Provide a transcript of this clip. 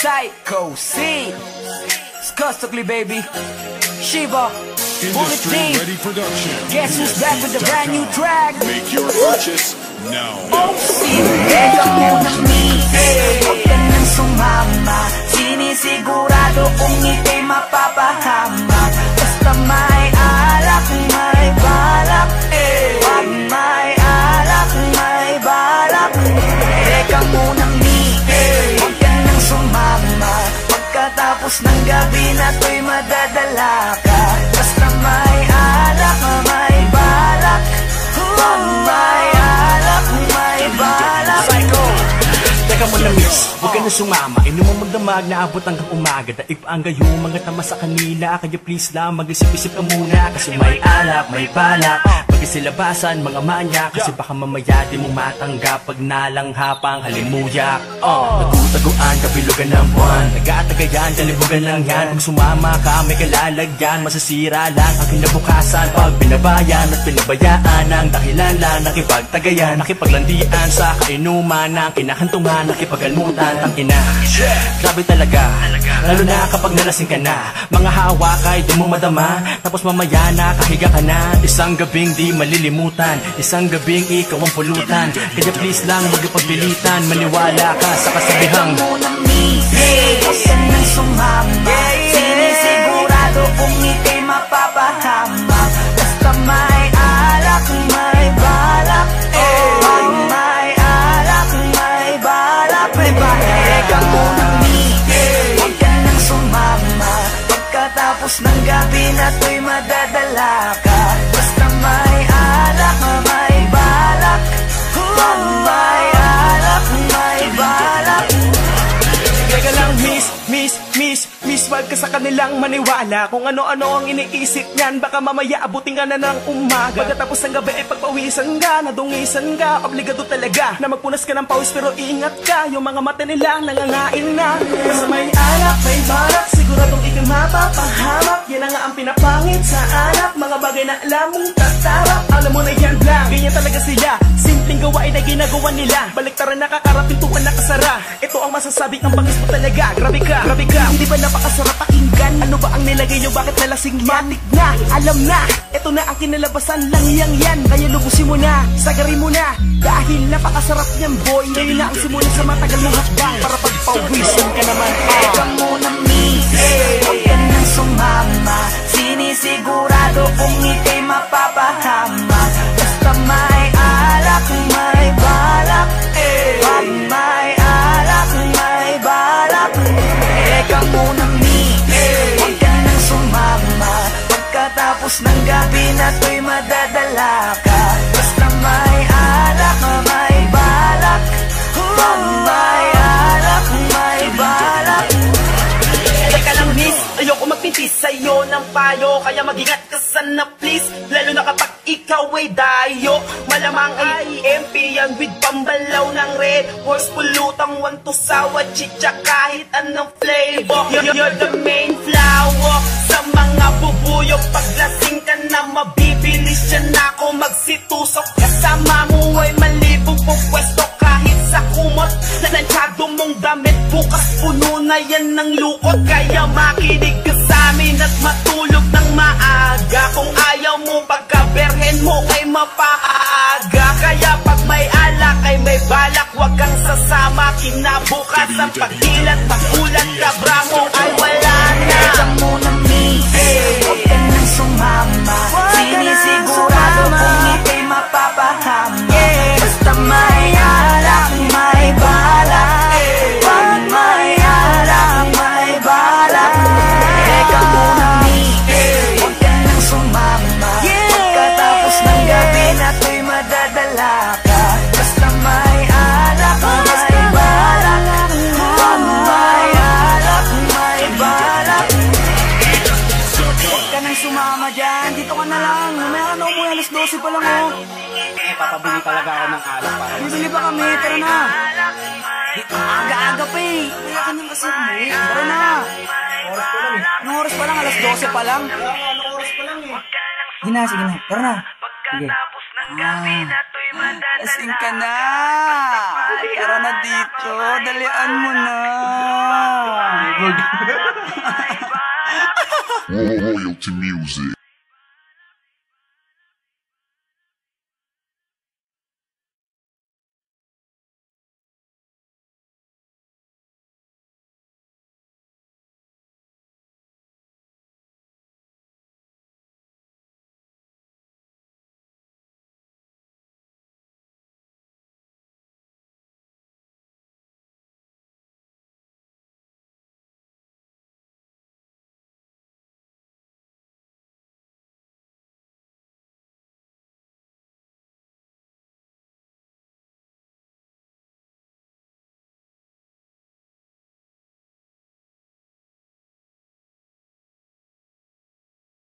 Psycho C. Skustokly baby. Shiva. Bullet D. Guess who's back with the brand new track? Make your purchase now. Oh, Teka muna misis, huwag ka nang sumama. Sinisigurado kung ika'y mapapahamak. Basta may alak, may balak. Pag may alak, may balak. Teka muna misis, huwag ka nang sumama. Pagkatapos ng gabi na to'y madadala ka. Basta may alak, may balak. Pag may alak, may balak. Psycho. Teka mo na miss, huwag ka na sumama. Inom mo magdamag na abot hanggang umaga. Daig pa ang gayo, mga tama sa kanila. Kaya please lang, mag-isip-isip ka muna. Kasi may alak, may balak. Pagkasilabasan, mga manya. Kasi baka mamaya di mo matanggap pag nalanghapang halimuyak. Nagtutaguan, kabilugan ng buwan. Nagkatagayan, kalibugan lang yan. Kung sumama ka, may kalalagyan. Masasira lang ang kinabukasan. Pag binabayan at pinabayaan ang dahilan lang. Nakipagtagayan, nakipaglandian sa kainuman ng kinakantungan, nakipag-almutan, tangina. Grabe talaga, lalo na kapag nalasing ka na. Mga hawak ay di mo madama. Tapos mamaya nakahiga ka na. Isang gabing di malilimutan, isang gabing ikaw ang pulutan. Kaya please lang magpagpilitan, maniwala ka sa kasabihang. Teka muna misis, huwag ka nang sumama. Sinisigurado kung ika'y mapapahamak. Basta may alak, may balak. Pag may alak, may balak. Teka muna misis, huwag ka nang sumama. Pagkatapos ng gabi na to'y madadala ka. Basta may alak, may balak. Pag may alak, may balak. Teka lang miss, wag ka sa kanilang maniwala. Kung ano-ano ang iniisip niyan, baka mamaya abutin ka na ng umaga. Pagkatapos ng gabi ay pagpawisan ka, nadungisan ka. Obligado talaga na magpunas ka ng pawis, pero ingat ka, yung mga mata nila nangangain na. Basta may alak, may balak, siguradong ikay mapapahamak. Yan nga ang pinapangit sa alak, mga bagay na alam mong tatarap. Alam mo na yan lang, ganyan talaga sila. Simpleng gawain na ginagawa nila, baliktaran nakakarating pintuan nakasara. Ito ang masasabi ng bangis mo talaga. Grabe ka, hindi ba napakasarap pakinggan? Ano ba ang nilagay nyo, bakit nalasing matik na? Alam na, ito na ang kinalabasan lang yan. Kaya lubusin mo na, sagarin mo na. Dahil napakasarap niyan boy, ngayon na ang simula sa matagal mong hakbang. Para pagpawisan ka naman. Teka muna misis, huwag ka nang sumama. Sinisigurado kung ika'y mapapahamak. Basta may alak, may balak. Pag may alak, may balak. Teka muna misis, huwag ka nang sumama. Pagkatapos ng gabi na to'y madadala ka. Basta may alak, may balak. Pag may alak, may balak. Teka lang miss, ayoko magpintis sa'yo ng payo. Kaya mag-ingat ka sana please, lalo na kapag ikaw ay dayo. Malamang ay EMP yan with pambalaw ng red horse. Pulutang want to sawa, chicha kahit anong flavor. You're the main flower sa mga bubuyo. Paglasing ka na mabibilis siya na ako magsitusok. Kasama mo ay malibog po pwesto kahit sa kumot. Nanansyado mong damit, bukas puno na yan ng lukot. Kaya makinig ka sa amin at matulog ng maaga. Kung ayaw mo pagkaberhen mo ay mapaaga. Kaya pag may alak ay may balak, wag kang sasama. Kinabukas ang pagkilat, magulat ka, bramo ay wala na. Teka muna misis, huwag ka nang sumama. Sinisigurado kung ika'y mapapahamak. Basta may alak, may balak. Pag may alak, may balak. Teka muna misis, huwag ka nang sumama. Pagkatapos ng gabi na to'y madadala ka. Basta may alak, may balak. Pag may alak, may balak. Huwag ka nang sumama dyan, dito ka na lang. Mamaya ka na umuwi, alas 12 pa lang oh. Papabili talaga ako ng alak para Bibili pa kami, tara na. Aga-aga pa eh. Kaya ka nang kasi umuwi. Tara na. Anong oras pa lang? Alas 12 pa lang? Anong oras pa lang eh? Sige na. Tara na. Sige. Pagkatapos ng gabi na to'y Lasing ka na. Tara na dito. Dalian mo na. Royalty music.